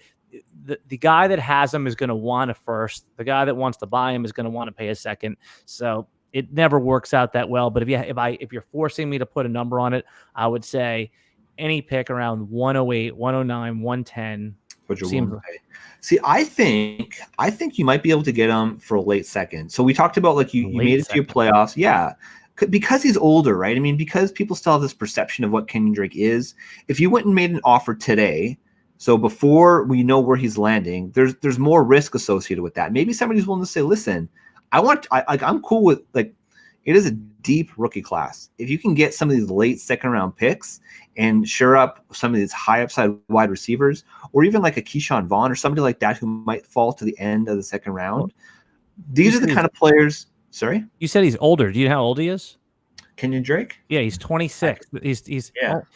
The guy that has him is going to want a first. The guy that wants to buy him is going to want to pay a second. So it never works out that well. But if you're forcing me to put a number on it, I would say any pick around 108, 109, 110. What you're willing to pay. See, I think you might be able to get him for a late second. So we talked about like you made it to your playoffs. Yeah. Because he's older, right? I mean, because people still have this perception of what Kenyon Drake is. If you went and made an offer today, so before we know where he's landing, there's more risk associated with that. Maybe somebody's willing to say, listen, I'm cool with, like, it is a deep rookie class. If you can get some of these late second round picks and shore up some of these high upside wide receivers, or even like a Keyshawn Vaughn or somebody like that who might fall to the end of the second round, these are the kind of players. Sorry? You said he's older. Do you know how old he is? Kenyon Drake? Yeah, he's 26. He's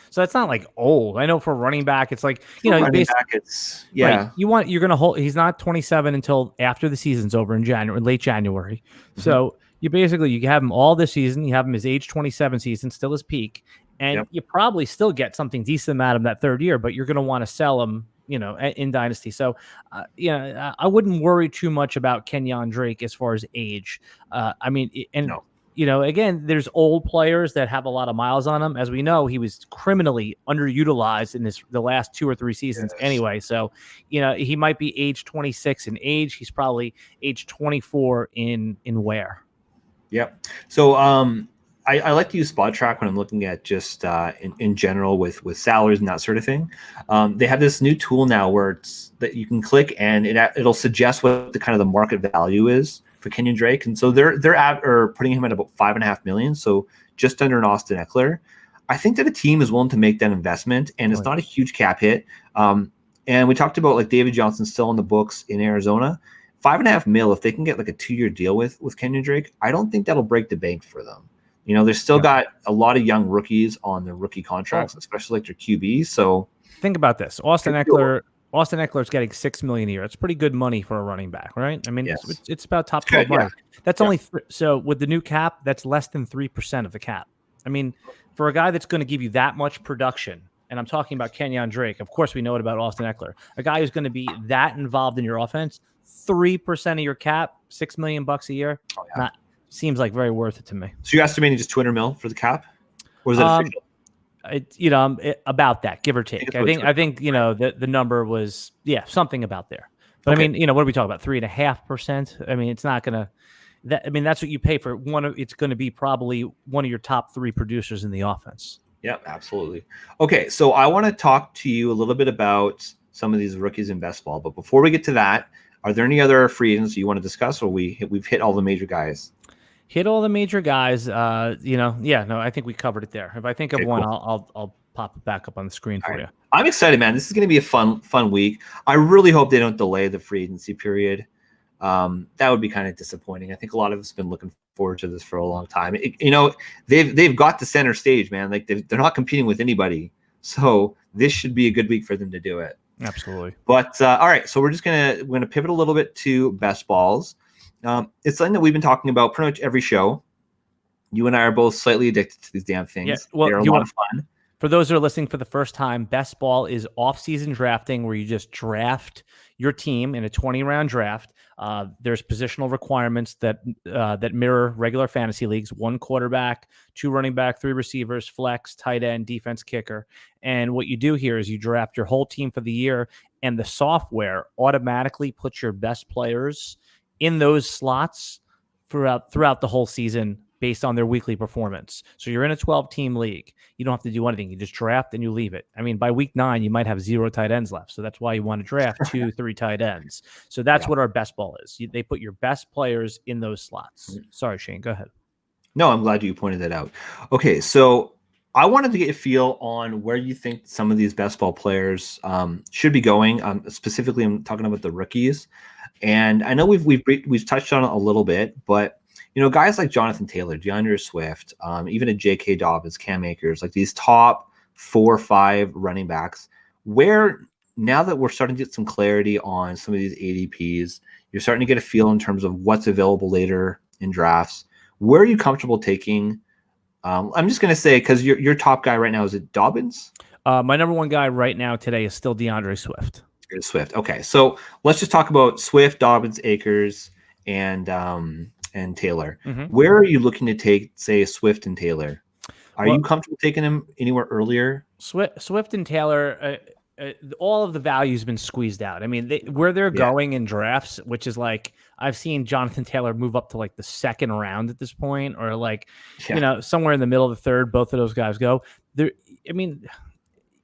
so it's not like old. I know for running back, it's like running back. It's right, you're gonna hold. He's not 27 until after the season's over in late January. Mm-hmm. So you have him all this season. You have him his age 27 season, still his peak, and you probably still get something decent out of him that third year. But you're gonna want to sell him, in Dynasty. So, I wouldn't worry too much about Kenyon Drake as far as age. Again, there's old players that have a lot of miles on him. As we know, he was criminally underutilized in the last 2 or 3 seasons anyway. So, he might be age 26 in age. He's probably age 24 in wear. Yep. So I like to use Spot Track when I'm looking at just in general with salaries and that sort of thing. They have this new tool now where it's that you can click and it'll suggest what the kind of the market value is for Kenyon Drake, and so they're putting him at about $5.5 million, so just under an Austin Eckler. I think that a team is willing to make that investment, and it's not a huge cap hit. And we talked about like David Johnson still on the books in Arizona. $5.5 million, if they can get like a 2-year deal with Kenyon Drake, I don't think that'll break the bank for them. They've still got a lot of young rookies on their rookie contracts, especially like their QBs. So think about this: Austin Eckler's getting $6 million a year. It's pretty good money for a running back, right? I mean, it's about top 12 money. That's only so with the new cap, that's less than 3% of the cap. I mean, for a guy that's going to give you that much production, and I'm talking about Kenyon Drake. Of course, we know it about Austin Eckler. A guy who's going to be that involved in your offense, 3% of your cap, $6 million a year. Seems like very worth it to me. So you're estimating just $200 million for the cap, or is it official? About that, give or take. I think the number was something about there. But I mean, what are we talking about? 3.5%. I mean, it's not gonna. That's what you pay for one. It's going to be probably one of your top 3 producers in the offense. Yeah, absolutely. Okay, so I want to talk to you a little bit about some of these rookies in best ball. But before we get to that, are there any other free agents you want to discuss, or we've hit all the major guys? Hit all the major guys. I think we covered it there. If I think of one, cool. I'll pop it back up on the screen for you. I'm excited, man. This is going to be a fun week. I really hope they don't delay the free agency period. That would be kind of disappointing. I think a lot of us have been looking forward to this for a long time. They've got the center stage, man. Like they're not competing with anybody, so this should be a good week for them to do it. Absolutely. But all right, so we're gonna pivot a little bit to best balls. It's something that we've been talking about pretty much every show. You and I are both slightly addicted to these damn things. Yeah, well, they're a lot of fun. For those who are listening for the first time, Best Ball is off-season drafting where you just draft your team in a 20-round draft. There's positional requirements that mirror regular fantasy leagues: 1 quarterback, 2 running back, 3 receivers, flex, tight end, defense, kicker. And what you do here is you draft your whole team for the year, and the software automatically puts your best players in those slots throughout the whole season based on their weekly performance. So you're in a 12-team league. You don't have to do anything. You just draft and you leave it. I mean, by week 9, you might have 0 tight ends left. So that's why you want to draft 2, 3 tight ends. So that's what our best ball is. They put your best players in those slots. Sorry, Shane, go ahead. No, I'm glad you pointed that out. Okay, so I wanted to get a feel on where you think some of these best ball players should be going. Specifically, I'm talking about the rookies. And I know we've touched on it a little bit, but guys like Jonathan Taylor, DeAndre Swift, even a J.K. Dobbins, Cam Akers, like these top 4 or 5 running backs, where now that we're starting to get some clarity on some of these ADPs, you're starting to get a feel in terms of what's available later in drafts. Where are you comfortable taking? I'm just going to say, because your top guy right now, is it Dobbins? My number 1 guy right now today is still DeAndre Swift. Swift. Okay, so let's just talk about Swift, Dobbins, Akers, and Taylor. Mm-hmm. Where are you looking to take, say, Swift and Taylor? Are you comfortable taking them anywhere earlier? Swift and Taylor, all of the value has been squeezed out. I mean, where they're going in drafts, which is like, I've seen Jonathan Taylor move up to like the 2nd round at this point, or like, somewhere in the middle of the 3rd, both of those guys go.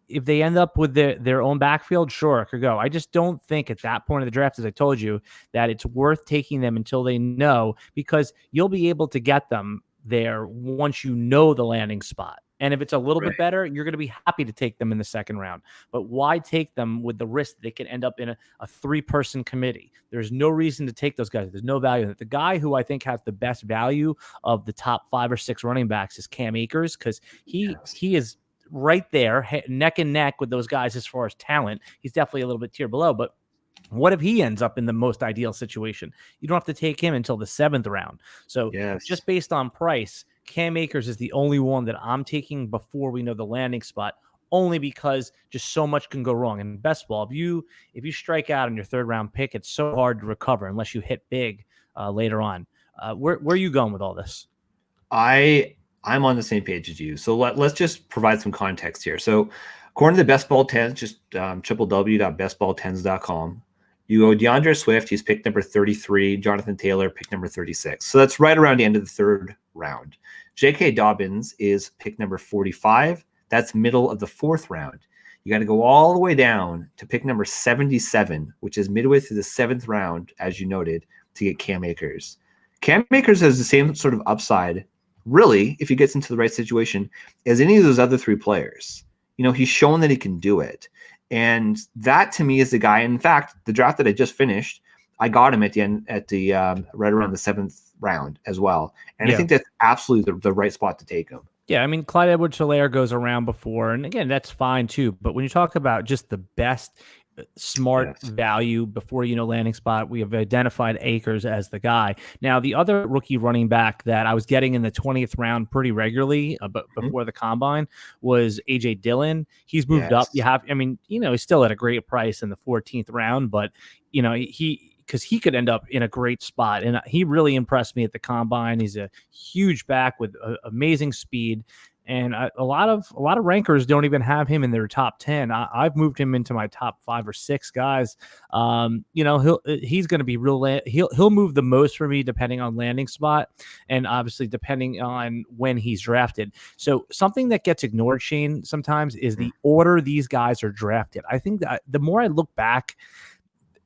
If they end up with their own backfield, sure, it could go. I just don't think at that point of the draft, as I told you, that it's worth taking them until they know, because you'll be able to get them there once you know the landing spot. And if it's a little bit better, you're going to be happy to take them in the 2nd round. But why take them with the risk that they can end up in a 3-person committee? There's no reason to take those guys. There's no value in it. The guy who I think has the best value of the top 5 or 6 running backs is Cam Akers, because he is right there, neck and neck with those guys as far as talent. He's definitely a little bit tier below, but what if he ends up in the most ideal situation? You don't have to take him until the 7th round. So just based on price, Cam Akers is the only one that I'm taking before we know the landing spot, only because just so much can go wrong. In best ball, if you strike out on your 3rd round pick, it's so hard to recover unless you hit big later on. Where are you going with all this? I'm on the same page as you. So let's just provide some context here. So according to the Best Ball 10s, just www.bestball10s.com, you go DeAndre Swift, he's pick number 33, Jonathan Taylor, pick number 36. So that's right around the end of the 3rd round. J.K. Dobbins is pick number 45. That's middle of the 4th round. You got to go all the way down to pick number 77, which is midway through the 7th round, as you noted, to get Cam Akers. Cam Akers has the same sort of upside, really, if he gets into the right situation, as any of those other 3 players. He's shown that he can do it. And that to me is the guy. In fact, the draft that I just finished, I got him at the end, right around the 7th round as well. And I think that's absolutely the right spot to take him. Yeah, I mean, Clyde Edwards-Helaire goes around before, and again, that's fine too. But when you talk about just the best smart value before landing spot, we have identified Akers as the guy. Now, the other rookie running back that I was getting in the 20th round pretty regularly, but before the combine, was AJ Dillon. He's moved up. He's still at a great price in the 14th round, but because he could end up in a great spot. And he really impressed me at the combine. He's a huge back with amazing speed. And a lot of rankers don't even have him in their top 10. I've moved him into my top 5 or 6 guys. He's going to be he'll move the most for me depending on landing spot, and obviously depending on when he's drafted. So something that gets ignored, Shane, sometimes is the order these guys are drafted. I think that the more I look back,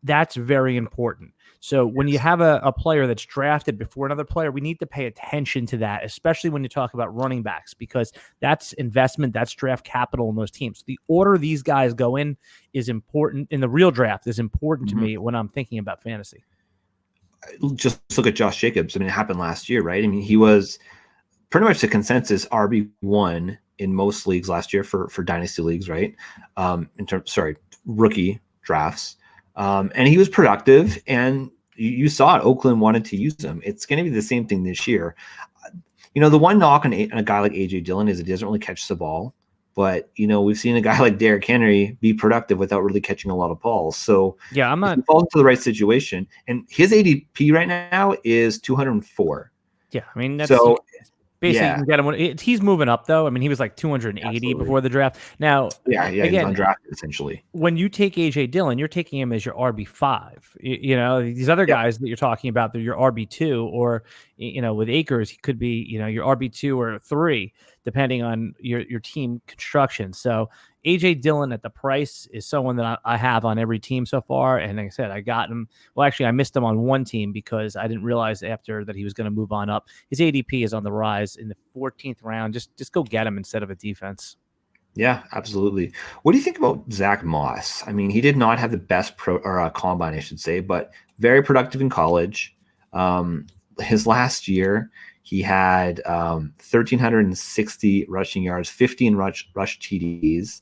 that's very important. So when you have a player that's drafted before another player, we need to pay attention to that, especially when you talk about running backs, because that's investment, that's draft capital in those teams. The order these guys go in is important. In the real draft is important to me when I'm thinking about fantasy. Just look at Josh Jacobs. I mean, it happened last year, right? I mean, he was pretty much the consensus RB1 in most leagues last year for dynasty leagues, right? Rookie drafts. And he was productive, and you saw it. Oakland wanted to use him. It's going to be the same thing this year. The one knock on a guy like A.J. Dillon is he doesn't really catch the ball. But, we've seen a guy like Derrick Henry be productive without really catching a lot of balls. So yeah, if he falls into the right situation, and his ADP right now is 204. Yeah, I mean, that's so. Basically, you can get him. He's moving up, though. I mean, he was like 280 Absolutely. Before the draft. Now, again, he's undrafted, essentially. When you take A.J. Dillon, you're taking him as your RB5. These other guys that you're talking about, they're your RB2, or, with Akers, he could be, your RB2 or 3, depending on your team construction. So A.J. Dillon at the price is someone that I have on every team so far. And like I said, I got him. Well, actually, I missed him on one team because I didn't realize after that he was going to move on up. His ADP is on the rise in the 14th round. Just go get him instead of a defense. Yeah, absolutely. What do you think about Zach Moss? I mean, he did not have the best combine, I should say, but very productive in college. His last year, he had 1,360 rushing yards, 15 rush TDs.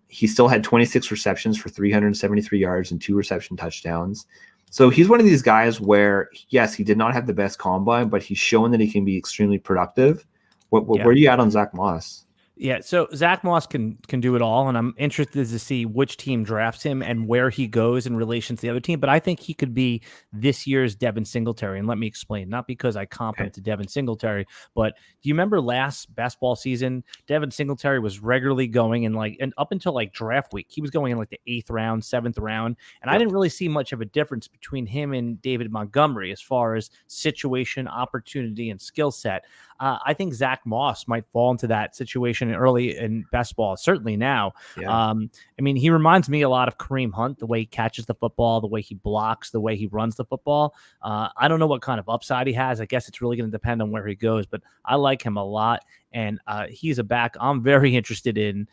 He still had 26 receptions for 373 yards and 2 reception touchdowns. So he's one of these guys where, yes, he did not have the best combine, but he's shown that he can be extremely productive. Where are you at on Zach Moss? Yeah, so Zach Moss can do it all, and I'm interested to see which team drafts him and where he goes in relation to the other team. But I think he could be this year's Devin Singletary, and let me explain. Not because I comp him to Devin Singletary, but do you remember last basketball season? Devin Singletary was regularly going and up until draft week, he was going in the 8th round, 7th round, and I didn't really see much of a difference between him and David Montgomery as far as situation, opportunity, and skill set. I think Zach Moss might fall into that situation early in best ball, certainly now. Yeah. I mean, he reminds me a lot of Kareem Hunt, the way he catches the football, the way he blocks, the way he runs the football. I don't know what kind of upside he has. I guess it's really going to depend on where he goes, but I like him a lot. And he's a back I'm very interested in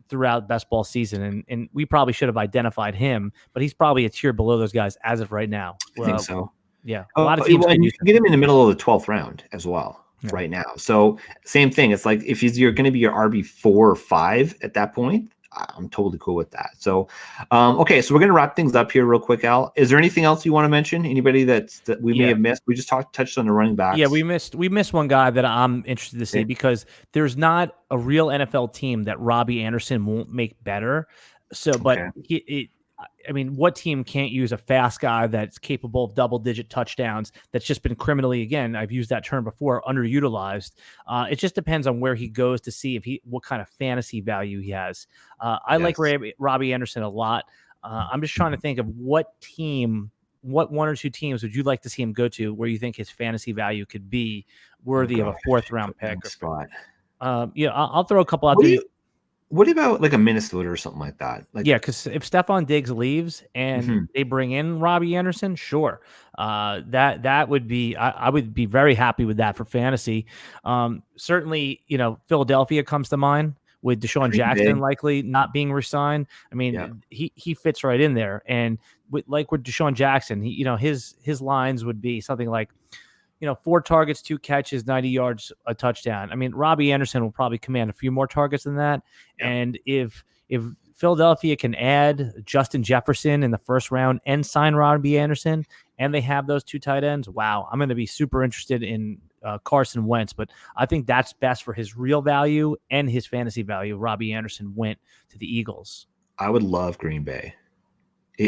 throughout best ball season. And we probably should have identified him, but he's probably a tier below those guys as of right now. I think so. Yeah. A lot of teams and you can get him in the middle of the 12th round as well. Right now. So same thing. It's like if you're going to be your RB4 or 5 at that point, I'm totally cool with that. So, okay. So we're going to wrap things up here real quick, Al. Is there anything else you want to mention? Anybody that we may have missed? We just touched on the running backs. Yeah, we missed one guy that I'm interested to see because there's not a real NFL team that Robbie Anderson won't make better. So, but what team can't use a fast guy that's capable of double-digit touchdowns that's just been criminally, again, I've used that term before, underutilized. It just depends on where he goes to see what kind of fantasy value he has. I like Robbie Anderson a lot. I'm just trying to think of what one or two teams would you like to see him go to where you think his fantasy value could be worthy of a 4th-round pick? Spot. I'll throw a couple out there. What about a Minnesota or something like that? Because if Stephon Diggs leaves and they bring in Robbie Anderson, sure, that would be I would be very happy with that for fantasy. Certainly, Philadelphia comes to mind with Deshaun Jackson likely not being re-signed. I mean, he fits right in there, and with Deshaun Jackson, his lines would be something like, 4 targets, 2 catches, 90 yards, a touchdown. I mean, Robbie Anderson will probably command a few more targets than that. Yeah. And if Philadelphia can add Justin Jefferson in the 1st round and sign Robbie Anderson, and they have those 2 tight ends, wow, I'm going to be super interested in Carson Wentz. But I think that's best for his real value and his fantasy value. Robbie Anderson went to the Eagles. I would love Green Bay.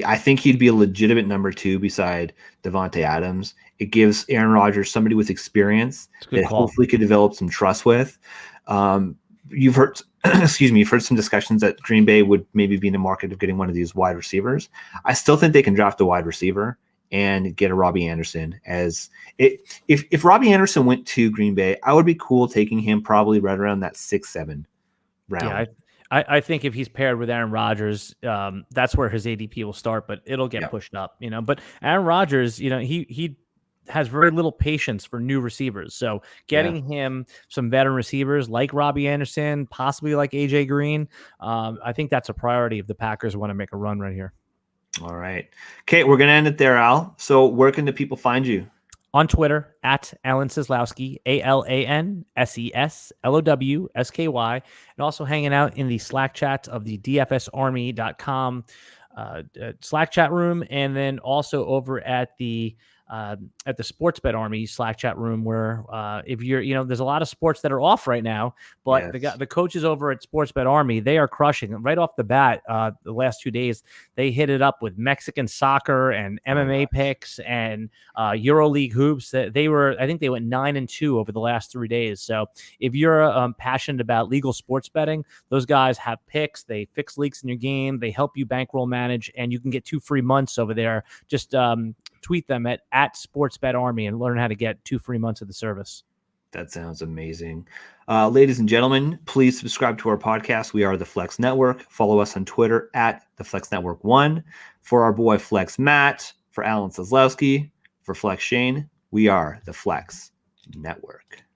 I think he'd be a legitimate number 2 beside Devontae Adams. It gives Aaron Rodgers somebody with experience that hopefully could develop some trust with. You've heard, you've heard some discussions that Green Bay would maybe be in the market of getting one of these wide receivers. I still think they can draft a wide receiver and get a Robbie Anderson. If Robbie Anderson went to Green Bay, I would be cool taking him probably right around that 6-7 round. Yeah, I think if he's paired with Aaron Rodgers, that's where his ADP will start, but it'll get pushed up, But Aaron Rodgers, he has very little patience for new receivers. So getting him some veteran receivers like Robbie Anderson, possibly like AJ Green, I think that's a priority if the Packers want to make a run right here. All right. Okay, we're going to end it there, Al. So where can the people find you? On Twitter, at Alan Seslowsky, AlanSeslowsky, and also hanging out in the Slack chat of the DFSArmy.com Slack chat room, and then also over at the Sports Bet Army Slack chat room, where if you're, there's a lot of sports that are off right now, but the coaches over at Sports Bet Army, they are crushing it right off the bat. The last 2 days, they hit it up with Mexican soccer and MMA picks and EuroLeague hoops. I think they went 9-2 over the last 3 days. So if you're passionate about legal sports betting, those guys have picks. They fix leaks in your game. They help you bankroll manage, and you can get 2 free months over there. Just tweet them at SportsBetArmy and learn how to get 2 free months of the service. That sounds amazing. Ladies and gentlemen, please subscribe to our podcast. We are the Flex Network. Follow us on Twitter at the Flex Network 1. For our boy Flex Matt, for Alan Seslowski, for Flex Shane, we are the Flex Network.